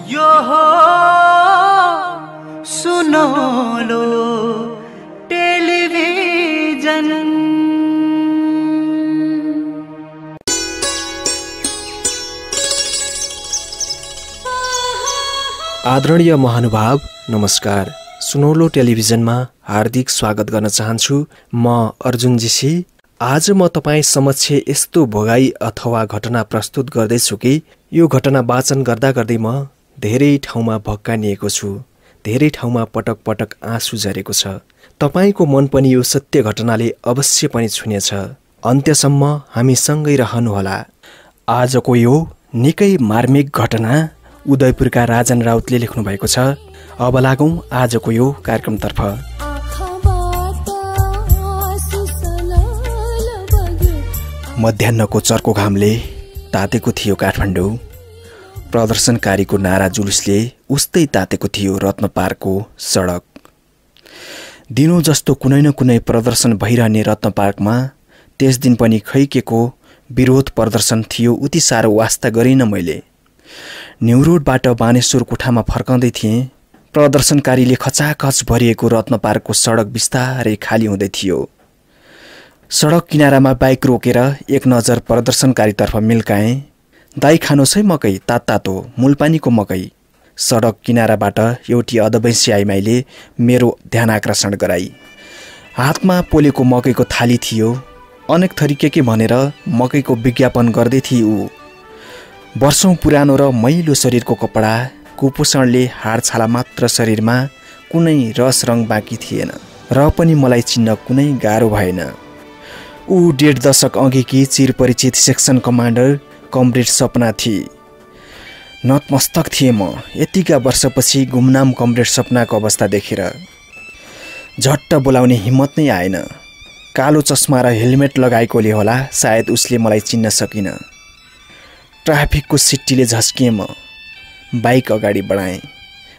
यो हो सुनौलो टेलिभिजन। आदरणीय महानुभाव नमस्कार। सुनौलो टेलिभिजनमा हार्दिक स्वागत गर्न चाहन्छु। म अर्जुन जीसी। आज म तपाईँ समक्ष यस्तो भोगाई अथवा घटना प्रस्तुत गर्दैछु कि यो घटना वाचन गर्दा गर्दै म धेरै ठाउँमा भक्कानिएको छु। धेरै ठाउँमा पटक पटक आँसु झरेको छ। तपाईको मन पनि यो सत्य घटनाले अवश्य पनि छुनेछ। अन्त्यसम्म हामी सँगै रहनुहोला। आजको यो निकै मार्मिक घटना उदयपुरका राजन राउतले लेख्नु भएको छ। अब लागौं आजको यो कार्यक्रमतर्फ। मध्याह्नको चर्को घामले तातेको थियो काठमाडौँ। प्रदर्शनकारीको नारा जुलुसले उस्तै तातेको थियो रत्न पार्कको सडक। दिनौं जस्तो कुनै न कुनै प्रदर्शन भइरहने रत्न पार्कमा त्यस दिन पनि खैकेको विरोध प्रदर्शन थियो। उति साह्रो वास्ता गरिन मैले। न्यू रोडबाट बानेश्वर कोठामा फर्काउँदै थिएँ। प्रदर्शनकारीले खचाखच भरिएको रत्न पार्कको सडक बिस्तारै खाली हुँदै थियो। सडक किनारामा बाइक रोकेर एक नजर प्रदर्शनकारीतर्फ मिल्काएँ। दाई खानुहोस् है मकै, तातो मूलपानीको मकै। सडक किनाराबाट एउटी अधवैँसी आइमाईले मेरो ध्यान आकर्षण गराई। हातमा पोलेको मकैको थाली थियो। अनेक थरी के भनेर मकैको विज्ञापन गर्दै थिए ऊ। वर्षौं पुरानो र मैलो शरीरको कपडा, कुपोषणले हाडछाला मात्र शरीरमा, कुनै रस रङ बाँकी थिएन। र पनि मलाई चिन्न कुनै गाह्रो भएन। ऊ 1.5 दशक अघिकी चिरपरिचित सेक्सन कमान्डर कमरेड सपना थिए। नतमस्तक थिएँ म यतिका वर्षपछि गुमनाम कमरेड सपनाको अवस्था देखेर। झट्ट बोलाउने हिम्मत नै आएन। कालो चस्मा र हेलमेट लगाएकोले होला सायद उसले मलाई चिन्न सकिन। ट्राफिकको सिट्टीले झस्किएँ म। बाइक अगाडि बढाएँ।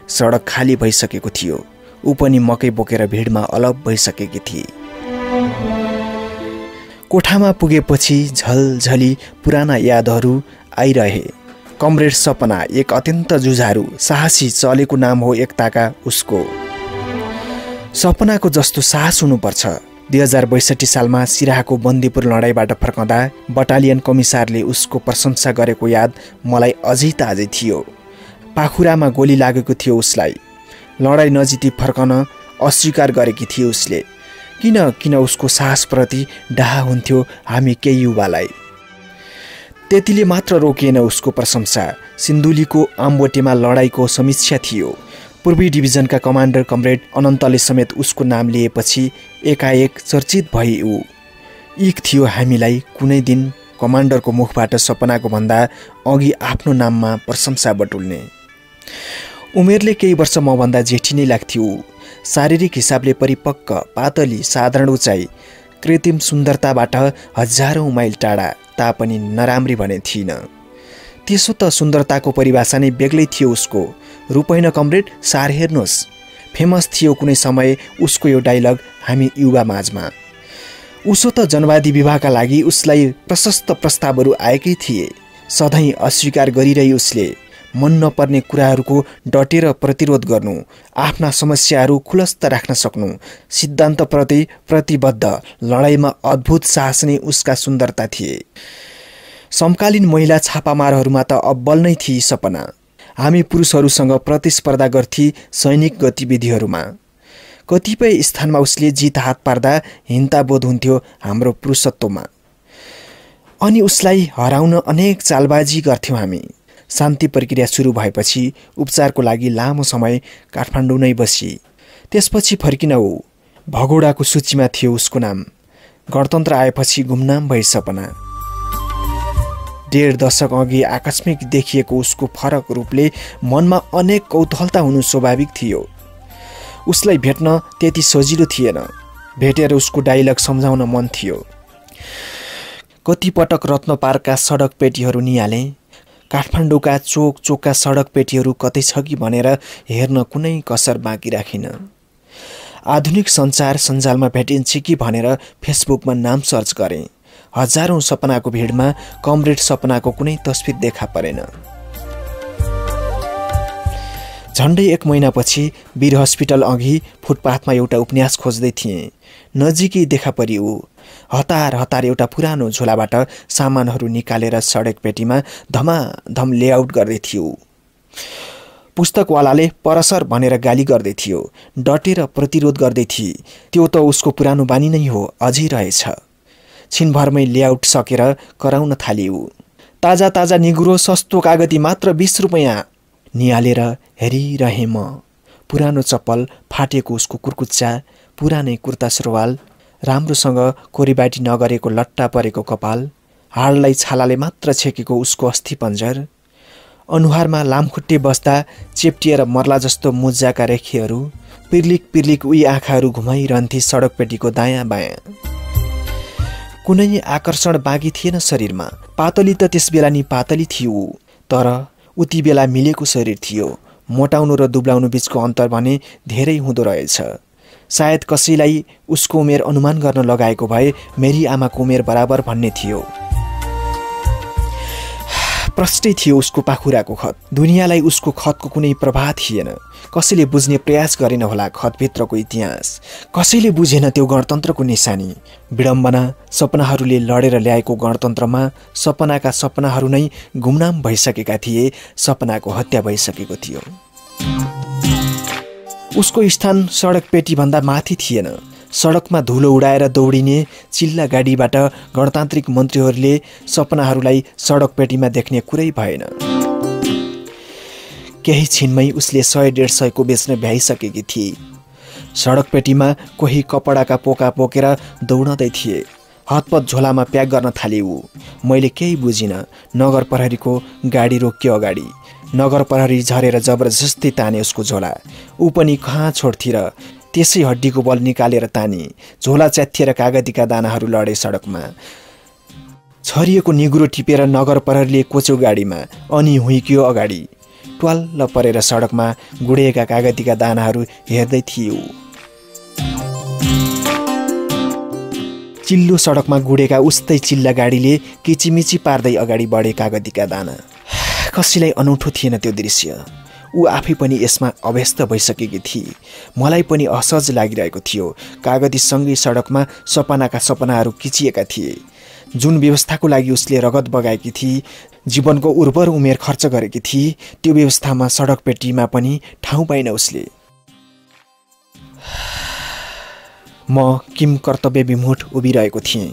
सडक खाली भइसकेको थियो। ऊ पनि मकै बोकेर भिडमा अलग भइसकेकी थिए। कोठामा पुगेपछि झलझली पुराना यादहरू आइरहे। कमरेड सपना एक अत्यन्त जुझारु साहसी चलेको नाम हो एकताका उसको। सपनाको जस्तो साहस हुनुपर्छ। 2062 सालमा सिराहाको बन्दीपुर लडाईँबाट फर्कँदा बटालियन कमिसारले उसको प्रशंसा गरेको याद मलाई अझै ताजै थियो। पाखुरामा गोली लागेको थियो उसलाई। लडाईँ नजिती फर्कन अस्वीकार गरेकी थिए उसले। किन उसको साहसप्रति डाहा हुन्थ्यो हामी केही युवालाई। त्यतिले मात्र रोकिएन उसको प्रशंसा। सिन्धुलीको आम्बोटेमा लडाईँको समीक्षा थियो। पूर्वी डिभिजनका कमान्डर कमरेड अनन्तले समेत उसको नाम लिएपछि एकाएक चर्चित भई ऊ। इक थियो हामीलाई कुनै दिन कमान्डरको मुखबाट सपनाको भन्दा अघि आफ्नो नाममा प्रशंसा बटुल्ने। उमेरले केही वर्ष मभन्दा जेठी नै लाग्थ्यो ऊ। शारीरिक हिसाबले परिपक्व, पातली, साधारण उचाइ, कृत्रिम सुन्दरताबाट हजारौं माइल टाढा, तापनि नराम्री भने थिइन। त्यसो त सुन्दरताको परिभाषा नै बेग्लै थियो उसको। रूप होइन कमरेड, सार हेर्नुहोस्। फेमस थियो कुनै समय उसको यो डाइलग हामी युवा माझमा। उसो त जनवादी विवाहका लागि उसलाई प्रशस्त प्रस्तावहरू आएकै थिए। सधैँ अस्वीकार गरिरही उसले। मन नपर्ने कुराहरूको डटेर प्रतिरोध गर्नु, आफ्ना समस्याहरू खुलस्त राख्न सक्नु, सिद्धान्तप्रति प्रतिबद्ध, लडाईँमा अद्भुत साहस नै उसका सुन्दरता थिए। समकालीन महिला छापामारहरूमा त अब्बल नै थिए सपना। हामी पुरुषहरूसँग प्रतिस्पर्धा गर्थी सैनिक गतिविधिहरूमा। कतिपय स्थानमा उसले जित हात पार्दा हिन्ताबोध हुन्थ्यो हाम्रो पुरुषत्वमा। अनि उसलाई हराउन अनेक चालबाजी गर्थ्यौँ हामी। शान्ति प्रक्रिया सुरु भएपछि उपचारको लागि लामो समय काठमाडौँ नै बसी। त्यसपछि फर्किन ऊ। भगोडाको सूचीमा थियो उसको नाम। गणतन्त्र आएपछि गुमनाम भई सपना। 1.5 दशक अघि आकस्मिक देखिएको उसको फरक रूपले मनमा अनेक कौतूहलता हुनु स्वाभाविक थियो। उसलाई भेट्न त्यति सजिलो थिएन। भेटेर उसको डाइलग सम्झाउन मन थियो। कतिपटक रत्न पार्कका सडक पेटीहरू निहाले। काठमाडौँका चोकका सडक पेटीहरू कतै छ कि भनेर हेर्न कुनै कसर बाँकी राखिन। आधुनिक सञ्चार सञ्जालमा भेटिन्छ कि भनेर फेसबुकमा नाम सर्च गरेँ। हजारौं सपनाको भिडमा कमरेड सपनाको कुनै तस्बिर देखा परेन। झन्डै 1 महिनापछि वीर हस्पिटल अघि फुटपाथमा एउटा उपन्यास खोज्दै थिएँ। नजिकै देखा परी ऊ हतार हतार एउटा पुरानो झोलाबाट सामानहरू निकालेर सडक पेटीमा धमाधम लेआउट गर्दै थियो। पुस्तकवालाले परसर भनेर गाली गर्दै थियो, डटेर प्रतिरोध गर्दै थिए। त्यो त उसको पुरानो बानी नै हो, अझै रहेछ। छिनभरमै लेआउट सकेर कराउन थाली ऊ। ताजा ताजा निगुरो सस्तो कागती मात्र 20 रुपैयाँ। निहालेर हेरिरहेँ म। पुरानो चप्पल, फाटेको उसको कुर्कुच्चा, पुरानै कुर्ता सुरुवाल, राम्रोसँग कोरीबाटी नगरेको लट्टा परेको कपाल, हाडलाई छालाले मात्र छेकेको उसको अस्थि पन्जर, अनुहारमा लामखुट्टे बस्दा चेप्टिएर मर्ला जस्तो मुज्जाका रेखीहरू, पिर्लिक पिर्लिक उही आँखाहरू घुमाइरहन्थे सडक पेटीको दायाँ बायाँ। कुनै आकर्षण बाँकी थिएन शरीरमा। पातली त त्यसबेला नि पातली थियो, तर उति बेला मिलेको शरीर थियो। मोटाउनु र दुब्लाउनु बीचको अन्तर भने धेरै हुँदो रहेछ। सायद कसैलाई उसको उमेर अनुमान गर्न लगाएको भए मेरी आमाको उमेर बराबर भन्ने थियो। प्रष्टै थियो उसको पाखुराको खत। दुनियाँलाई उसको खतको कुनै प्रभाव थिएन। कसैले बुझ्ने प्रयास गरेन होला खतभित्रको इतिहास। कसैले बुझेन त्यो गणतन्त्रको निशानी। विडम्बना सपनाहरूले लडेर ल्याएको गणतन्त्रमा सपनाका सपनाहरू नै गुमनाम भइसकेका थिए। सपनाको हत्या भइसकेको थियो। उसको स्थान सडक पेटीभन्दा माथि थिएन। सडकमा धुलो उडाएर दौडिने चिल्ला गाडीबाट गणतान्त्रिक मन्त्रीहरूले सपनाहरूलाई सडक पेटीमा देख्ने कुरै भएन। केही छिनमै उसले 100-150 को बेच्न भ्याइसकेकी थिए। सडक पेटीमा कोही कपडाका पोका पोकेर दौडँदै थिए। हतपत झोलामा प्याक गर्न थाले ऊ। मैले केही बुझिनँ। नगर प्रहरीको गाडी रोक्यो अगाडि। नगर प्रहरी झरेर जबरजस्ती ताने उसको झोला। ऊ पनि कहाँ छोड्थी र त्यसै हड्डीको बल निकालेर तानी। झोला च्यात्थिएर कागतीका दानाहरू लडे सडकमा। छरिएको निगुरो टिपेर नगर प्रहरीले कोच्यो गाडीमा। अनि हुइक्यो अगाडि। ट्वाल्ल परेर सडकमा गुडिएका कागतीका दानाहरू हेर्दै थियो। चिल्लो सडकमा गुडेका उस्तै चिल्ला गाडीले किचिमिची पार्दै अगाडि बढे कागतीका दाना। कसैलाई अनौठो थिएन त्यो दृश्य। ऊ आफै पनि यसमा अभ्यस्त भइसकेकी थिए। मलाई पनि असहज लागिरहेको थियो। कागतीसँगै सडकमा सपनाका सपनाहरू किचिएका थिए। जुन व्यवस्थाको लागि उसले रगत बगाएकी थिए, जीवनको उर्वर उमेर खर्च गरेकी थिए, त्यो व्यवस्थामा सडक पेटीमा पनि ठाउँ पाइन उसले। म किम कर्तव्य विमुठ उभिरहेको थिएँ।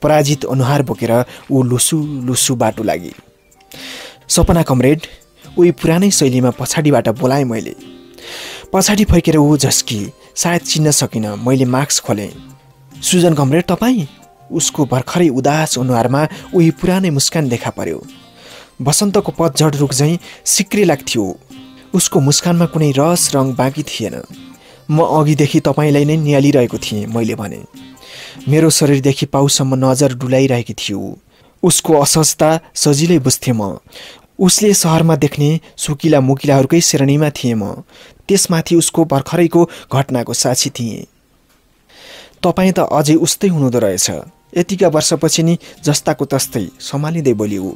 पराजित अनुहार बोकेर ऊ लुसु लुसु बाटो लागि। सपना कमरेड, उही पुरानै शैलीमा पछाडिबाट बोलाएँ मैले। पछाडि फर्केर ऊ झस्की। सायद चिन्न सकिनँ। मैले मास्क खोलेँ। सुजन कमरेड, तपाईँ? उसको भर्खरै उदास अनुहारमा उही पुरानै मुस्कान देखा पर्यो। बसन्तको पतझड रुख झैँ सिक्री लाग्थ्यो। उसको मुस्कानमा कुनै रस रङ बाँकी थिएन। म अघिदेखि तपाईँलाई नै निहालिरहेको थिएँ, मैले भने। मेरो शरीरदेखि पाउसम्म नजर डुलाइरहेकी थियो। उसको असहजता सजिलै बुझ्थेँ म। उसले सहरमा देख्ने सुकिला मुकिलाहरूकै श्रेणीमा थिएँ म। त्यसमाथि उसको भर्खरैको घटनाको साक्षी थिएँ। तपाईँ त अझै उस्तै हुनुहुँदो रहेछ। यतिका वर्षपछि नि जस्ताको तस्तै सम्हालिँदै बोलियो।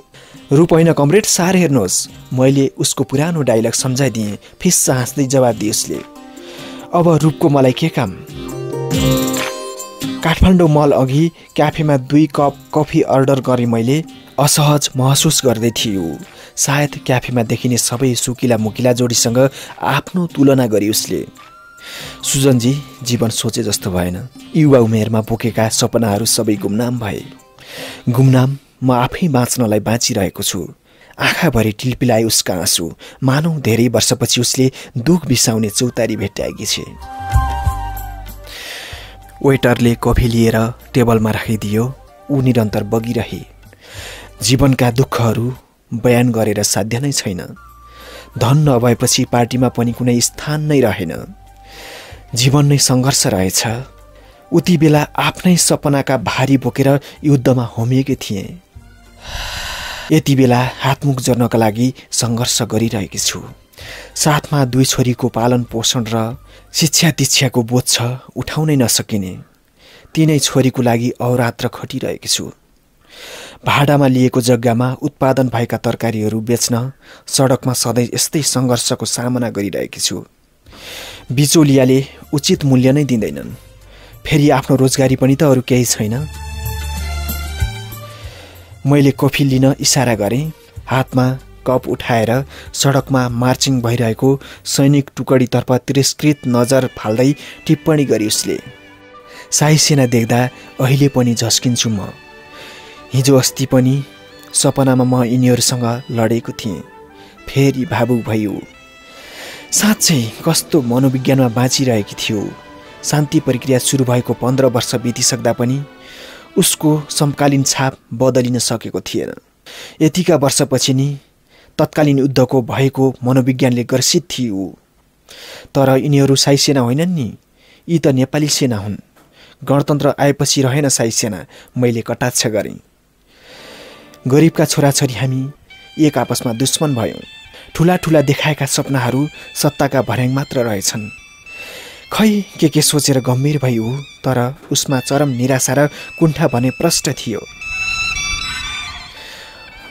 रूप होइन कमरेड, सार हेर्नुहोस्। मैले उसको पुरानो डायलग सम्झाइदिएँ। फिस्स हाँस्दै जवाब दिए उसले। अब रूपको मलाई के काम? काठमाडौँ मल अघि क्याफेमा 2 कप कफी अर्डर गरेँ मैले। असहज महसुस गर्दै थियो। सायद क्याफेमा देखिने सबै सुकिला मुकिला जोडीसँग आफ्नो तुलना गरी उसले। सुजनजी, जीवन सोचे जस्तो भएन। युवा उमेरमा बोकेका सपनाहरू सबै गुमनाम भए। गुमनाम म आफै बाँच्नलाई बाँचिरहेको छु। आँखाभरि टिलपिलाए उसका आँसु। मानौ धेरै वर्षपछि उसले दुख बिसाउने चौतारी भेट्टाएकी छे। वेटरले कफी लिएर टेबलमा राखिदियो। ऊ निरन्तर बगिरहे। जीवनका दुःखहरू बयान गरेर साध्य नै छैन। धन नभएपछि पार्टीमा पनि कुनै स्थान नै रहेन। जीवन नै सङ्घर्ष रहेछ। उति बेला आफ्नै सपनाका भारी बोकेर युद्धमा होमिएकी थिएँ। यति बेला हातमुख जोड्नका लागि सङ्घर्ष गरिरहेकी छु। साथमा 2 छोरीको पालन पोषण र शिक्षा दीक्षाको बोझ छ, उठाउनै नसकिने। 3 छोरीको लागि अहोरात्र खटिरहेकी छु। भाडामा लिएको जग्गामा उत्पादन भएका तरकारीहरू बेच्न सडकमा सधैँ यस्तै सङ्घर्षको सामना गरिरहेकी छु। बिचौलियाले उचित मूल्य नै दिँदैनन्, फेरि आफ्नो रोजगारी पनि त अरू केही छैन। मैले कफी लिन इसारा गरेँ। हातमा कप उठाएर सडकमा मार्चिङ भइरहेको सैनिक टुकडीतर्फ तिरस्कृत नजर फाल्दै टिप्पणी गरी उसले। शाही सेना देख्दा अहिले पनि झस्किन्छु म। हिजो अस्ति पनि सपनामा म यिनीहरूसँग लडेको थिएँ, फेरि भावुक भइयो। साँच्चै कस्तो मनोविज्ञानमा बाँचिरहेकी थियो। शान्ति प्रक्रिया सुरु भएको 15 वर्ष बितिसक्दा पनि उसको समकालीन छाप बदलिन सकेको थिएन। यतिका वर्षपछि नि तत्कालीन युद्धको भएको मनोविज्ञानले ग्रसित थियो। तर यिनीहरू शाही सेना होइनन् नि, यी त नेपाली सेना हुन्। गणतन्त्र आएपछि रहेन शाही सेना, मैले कटाक्ष गरेँ। गरिबका छोराछोरी हामी एक आपसमा दुश्मन भयौँ। ठुला ठुला देखाएका सपनाहरू सत्ताका भर्याङ मात्र रहेछन्। खै के सोचेर गम्भीर भइयो, तर उसमा चरम निराशा र कुण्ठा भने प्रष्ट थियो।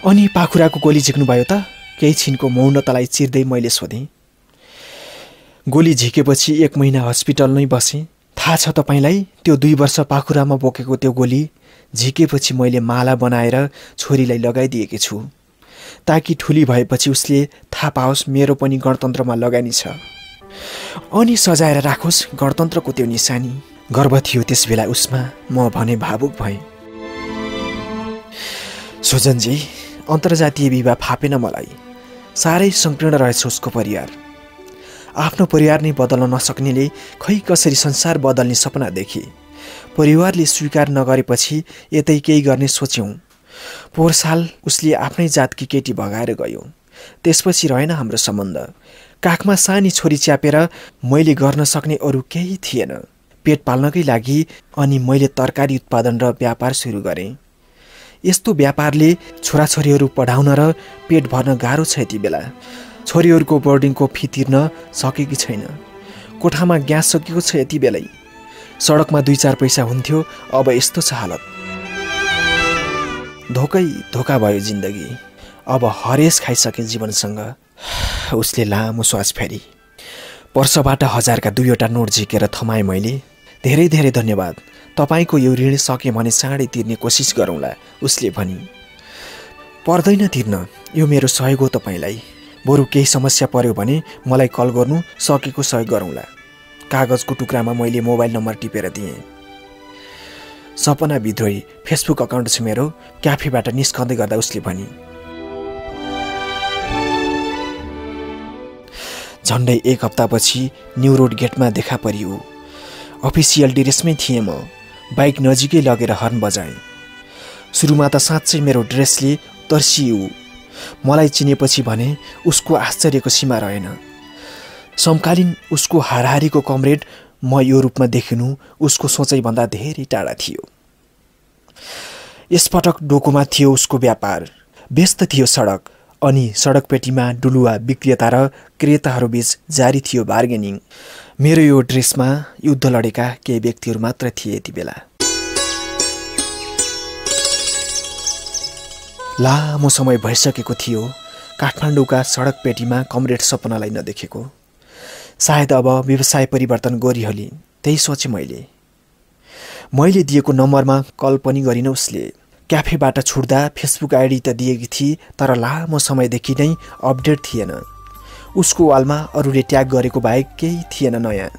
अनि पाखुराको गोली झिक्नुभयो त? केही छिनको मौनतालाई चिर्दै मैले सोधेँ। गोली झिकेपछि 1 महिना हस्पिटल नै बसेँ। थाहा छ तपाईँलाई, त्यो 2 वर्ष पाखुरामा बोकेको त्यो गोली झिकेपछि मैले माला बनाएर छोरीलाई लगाइदिएकी छु, ताकि ठुली भएपछि उसले थाहा पाओस् मेरो पनि गणतन्त्रमा लगानी छ, अनि सजाएर राखोस् गणतन्त्रको त्यो निशानी। गर्व थियो त्यस बेला उसमा। म भने भावुक भएँ। सुजनजी, अन्तर्जातीय विवाह फापेन मलाई। साह्रै संकीर्ण रहेछ उसको परिवार। आफ्नो परिवार नै बदल्न नसक्नेले खै कसरी संसार बदल्ने सपना देखे। परिवारले स्वीकार नगरेपछि यतै केही गर्ने सोच्यौँ। पोहोर साल उसले आफ्नै जातकी केटी भगाएर गयो। त्यसपछि रहेन हाम्रो सम्बन्ध। काखमा सानी छोरी च्यापेर मैले गर्न सक्ने अरू केही थिएन। पेट पाल्नकै लागि अनि मैले तरकारी उत्पादन र व्यापार सुरु गरेँ। यस्तो व्यापारले छोराछोरीहरू पढाउन र पेट भर्न गाह्रो छ। यति बेला छोरीहरूको बोर्डिङको फी तिर्न सकेकी छैन। कोठामा ग्यास सकिएको छ यति बेलै। सडकमा 2-4 पैसा हुन्थ्यो, अब यस्तो छ हालत। धोकै धोका भयो जिन्दगी। अब हरेस खाइसके जीवनसँग। उसले लामो श्वास फेरी। पर्सबाट 1000 का 2वटा नोट झिकेर थमाएँ मैले। धेरै धेरै धन्यवाद। तपाईँको यो ऋण सके भने चाँडै तिर्ने कोसिस गरौँला, उसले भनी। पर्दैन तिर्न, यो मेरो सहयोग हो तपाईँलाई। बरु केही समस्या पर्यो भने मलाई कल गर्नु, सकेको सहयोग गरौँला। कागजको टुक्रामा मैले मोबाइल नम्बर टिपेर दिएँ। सपना विद्रोही फेसबुक अकाउन्ट छ मेरो, क्याफेबाट निस्कँदै गर्दा उसले भनी। झन्डै 1 हप्तापछि न्यू रोड गेटमा देखा परियो। अफिसियल ड्रेसमै थिएँ म। बाइक नजिकै लगेर हर्न बजाएँ। सुरुमा त साँच्चै मेरो ड्रेसले तर्सियो। मलाई चिनेपछि भने उसको आश्चर्यको सीमा रहेन। समकालीन उसको हाराहारीको कमरेड म यो रूपमा देखिनु उसको सोचाइभन्दा धेरै टाढा थियो। यसपटक डोकोमा थियो उसको व्यापार। व्यस्त थियो सडक, अनि सडकपेटीमा डुलुवा विक्रेता र क्रेताहरूबीच जारी थियो बार्गेनिङ। मेरो यो ड्रेसमा युद्ध लडेका केही व्यक्तिहरू मात्र थिए यति बेला। लामो समय भइसकेको थियो काठमाडौँका सडकपेटीमा कमरेड सपनालाई नदेखेको। सायद अब व्यवसाय परिवर्तन गरिहाली, त्यही सोचेँ मैले दिएको नम्बरमा कल पनि गरिन उसले। क्याफेबाट छुट्दा फेसबुक आइडी त दिएकी थिए, तर लामो समयदेखि नै अपडेट थिएन। उसको वालमा अरूले ट्याग गरेको बाहेक केही थिएन नयाँ।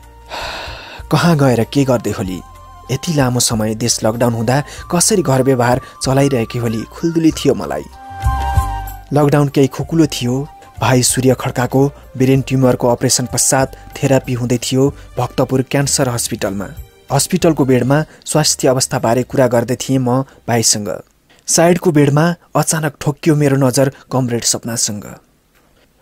कहाँ गएर के गर्दै होली? यति लामो समय देश लकडाउन हुँदा कसरी घर व्यवहार चलाइरहेकी होली खुल्दुली थियो मलाई। लकडाउन केही खुकुलो थियो। भाइ सूर्य खड्काको ब्रेन ट्युमरको अपरेसन पश्चात थेरापी हुँदै थियो भक्तपुर क्यान्सर हस्पिटलमा। हस्पिटलको बेडमा स्वास्थ्य अवस्थाबारे कुरा गर्दै थिएँ म भाइसँग। साइडको बेडमा अचानक ठोक्कियो मेरो नजर कमरेड सपनासँग।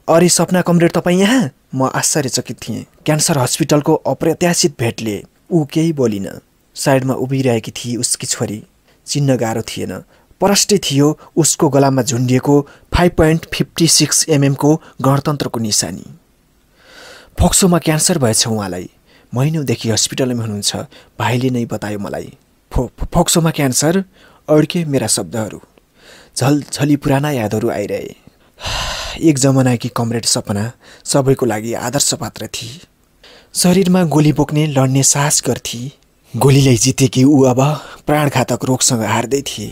अरे सपना कमरेड तपाईँ यहाँ? म आश्चर्यचकित थिएँ। क्यान्सर हस्पिटलको अप्रत्याशित भेटले ऊ केही बोलिन। साइडमा उभिरहेकी थिए उसकी छोरी। चिन्न गाह्रो थिएन। परष्टै थियो उसको गलामा झुन्डिएको 5.56 mm को गणतन्त्रको निशानी। फोक्सोमा क्यान्सर भएछ उहाँलाई। महिनौदेखि हस्पिटलमा हुनुहुन्छ। भाइले नै बतायो मलाई। फोक्सोमा क्यान्सर? अड्के मेरा शब्दहरू। झलझली पुराना यादहरू आइरहे। एक जमानाकी कमरेड सपना सबैको लागि आदर्श पात्र थिए। शरीरमा गोली बोक्ने लड्ने साहस गर्थे। गोलीलाई जितेकी ऊ अब प्राणघातक रोगसँग हार्दै थिए।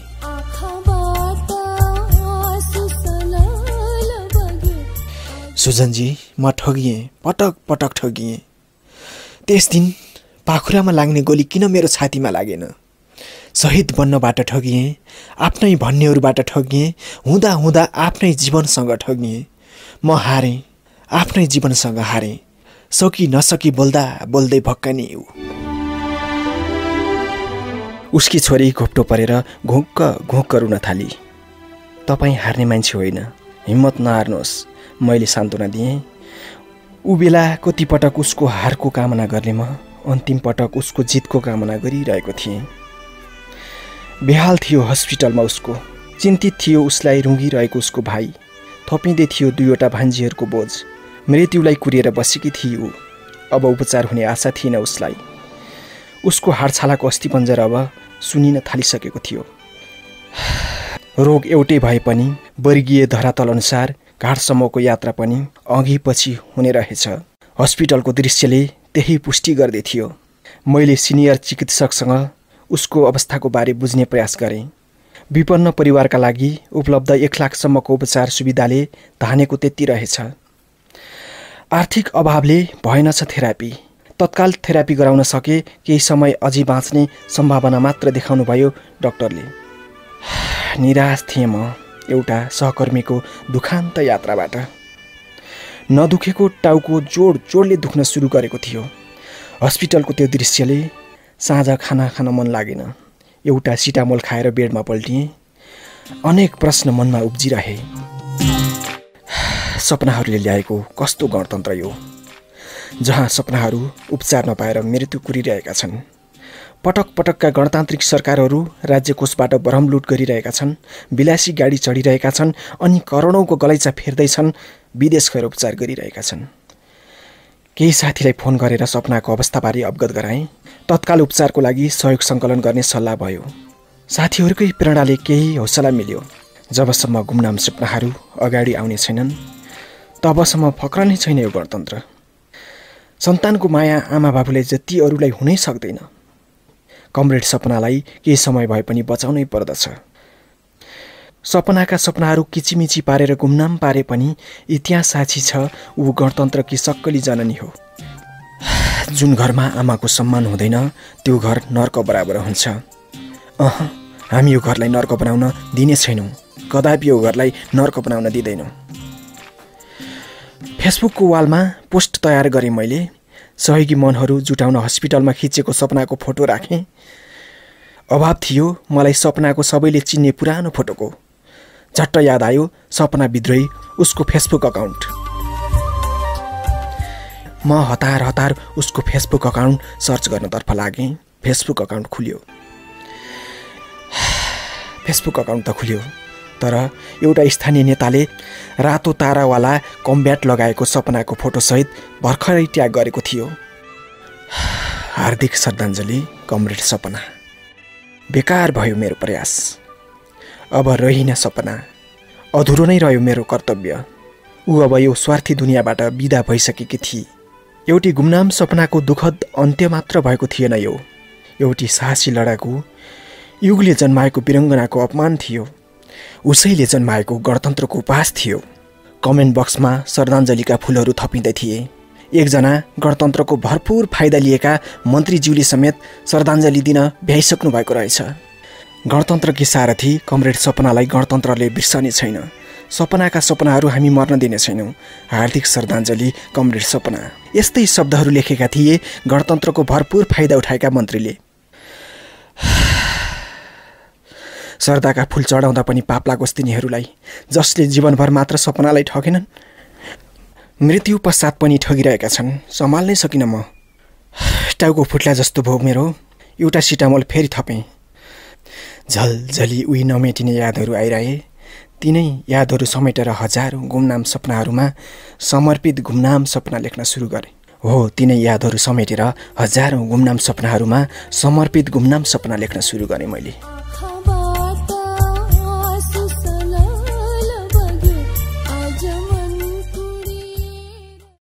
सुजनजी, म ठगिएँ, पटक पटक ठगिएँ। त्यस दिन पाखुरामा लाग्ने गोली किन मेरो छातीमा लागेन? शहीद बन्नबाट ठगिएँ, आफ्नै भन्नेहरूबाट ठगिएँ, हुँदा हुँदा आफ्नै जीवनसँग ठगिएँ। म हारेँ, आफ्नै जीवनसँग हारेँ। सकी नसकी बोल्दा बोल्दै भक्कानी ऊ। उसकी छोरी घोप्टो परेर घुक्क घुक्क रुन थाली। तपाईँ हार्ने मान्छे होइन, हिम्मत नहार्नुहोस्, मैले सान्त्वना दिएँ। ऊ बेला कतिपटक उसको हारको कामना गर्ने म अन्तिम पटक उसको जितको कामना गरिरहेको थिएँ। बेहाल थियो हस्पिटलमा उसको। चिन्तित थियो उसलाई रुँगिरहेको उसको भाइ। थपिँदै थियो 2वटा भान्जीहरूको बोझ। मृत्युलाई कुरेर बसेकी थिए ऊ। अब उपचार हुने आशा थिएन उसलाई। उसको हाडछालाको अस्थिपञ्जर अब सुनिन थालिसकेको थियो। रोग एउटै भए पनि वर्गीय धरातल अनुसार घाटसम्मको यात्रा पनि अघि पछि हुने रहेछ। हस्पिटलको दृश्यले त्यही पुष्टि गर्दै थियो। मैले सिनियर चिकित्सकसँग उसको अवस्थाको बारे बुझ्ने प्रयास गरेँ। विपन्न परिवारका लागि उपलब्ध 1 लाखसम्मको उपचार सुविधाले धानेको त्यति रहेछ। आर्थिक अभावले भएनछ थेरापी। तत्काल थेरापी गराउन सके केही समय अझै बाँच्ने सम्भावना मात्र देखाउनुभयो डाक्टरले। निराश थिएँ म एउटा सहकर्मीको दुखान्त यात्राबाट। नदुखेको टाउको जोड जोडले दुख्न सुरु गरेको थियो। हस्पिटलको त्यो दृश्यले साँझ खाना खान मन लागेन। एउटा सिटामोल खाएर बेडमा पल्टिएँ। अनेक प्रश्न मनमा उब्जिरहे। सपनाहरूले ल्याएको कस्तो गणतन्त्र यो, जहाँ सपनाहरू उपचार नपाएर मृत्यु कुरिरहेका छन्। पटक पटकका गणतान्त्रिक सरकारहरू राज्य कोषबाट बरम लुट गरिरहेका छन्, विलासी गाडी चढिरहेका छन्, अनि करोडौँको गलैँचा फेर्दैछन्, विदेश गएर उपचार गरिरहेका छन्। केही साथीलाई फोन गरेर सपनाको अवस्थाबारे अवगत गराएँ। तत्काल उपचारको लागि सहयोग सङ्कलन गर्ने सल्लाह भयो। साथीहरूकै प्रेरणाले केही हौसला मिल्यो। जबसम्म गुमनाम सपनाहरू अगाडि आउने छैनन् तबसम्म फक्रने छैन यो गणतन्त्र। सन्तानको माया आमा बाबुले जति अरूलाई हुनै सक्दैन। कमरेड सपनालाई केही समय भए पनि बचाउनै पर्दछ। सपनाका सपनाहरू किचिमिची पारेर गुमनाम पारे पनि इतिहास साक्षी छ ऊ गणतन्त्रकी सक्कली जननी हो। जुन घरमा आमाको सम्मान हुँदैन त्यो घर नर्क बराबर हुन्छ। हामी यो घरलाई नर्क बनाउन दिने छैनौँ। कदापि यो घरलाई नर्क बनाउन दिँदैनौँ। फेसबुकको वालमा पोस्ट तयार गरेँ मैले। सहयोगी मनहरू जुटाउन हस्पिटलमा खिचेको सपनाको फोटो राखेँ। अभाव थियो मलाई सपनाको सबैले चिन्ने पुरानो फोटोको। झट्ट याद आयो सपना विद्रोही उसको फेसबुक अकाउन्ट। म हतार हतार उसको फेसबुक अकाउन्ट सर्च गर्नतर्फ लागेँ। फेसबुक अकाउन्ट खुल्यो। फेसबुक अकाउन्ट त खुल्यो, तर एउटा स्थानीय नेताले रातो तारावाला कम्ब्याट लगाएको सपनाको फोटोसहित भर्खरै ट्याग गरेको थियो। हार्दिक श्रद्धाञ्जली कमरेड सपना। बेकार भयो मेरो प्रयास। अब रहिन सपना, अधुरो नै रह्यो मेरो कर्तव्य। ऊ अब यो स्वार्थी दुनियाँबाट बिदा भइसकेकी थिए। एउटी गुमनाम सपनाको दुःखद अन्त्य मात्र भएको थिएन यो। एउटी साहसी लडाकु, युगले जन्माएको वीरङ्गनाको अपमान थियो। उसैले जन्माएको गणतन्त्रको उपहास थियो। कमेन्ट बक्समा श्रद्धाञ्जलीका फुलहरू थपिँदै थिए। एकजना गणतन्त्रको भरपूर फाइदा लिएका मन्त्रीज्यूले समेत श्रद्धाञ्जली दिन भ्याइसक्नु भएको रहेछ। गणतन्त्रकी सारथी कमरेड सपनालाई गणतन्त्रले बिर्सने छैन। सपनाका सपनाहरू हामी मर्न दिने छैनौँ। हार्दिक श्रद्धाञ्जली कमरेड सपना। यस्तै शब्दहरू लेखेका थिए गणतन्त्रको भरपूर फाइदा उठाएका मन्त्रीले। सरदाका फुल चढाउँदा पनि पाप लागोस् तिनीहरूलाई, जसले जीवनभर मात्र सपनालाई ठगेनन्, मृत्यु पश्चात पनि ठगिरहेका छन्। सम्हाल्नै सकिनँ म। टाउको फुट्ला जस्तो भयो मेरो। एउटा सिटामोल फेरि थपेँ। झलझली उही नमेटिने यादहरू आइरहे। तिनै यादहरू समेटेर हजारौँ गुमनाम सपनाहरूमा समर्पित गुमनाम सपना लेख्न सुरु गरेँ। हो, तिनै यादहरू समेटेर हजारौँ गुमनाम सपनाहरूमा समर्पित गुमनाम सपना लेख्न सुरु गरेँ मैले।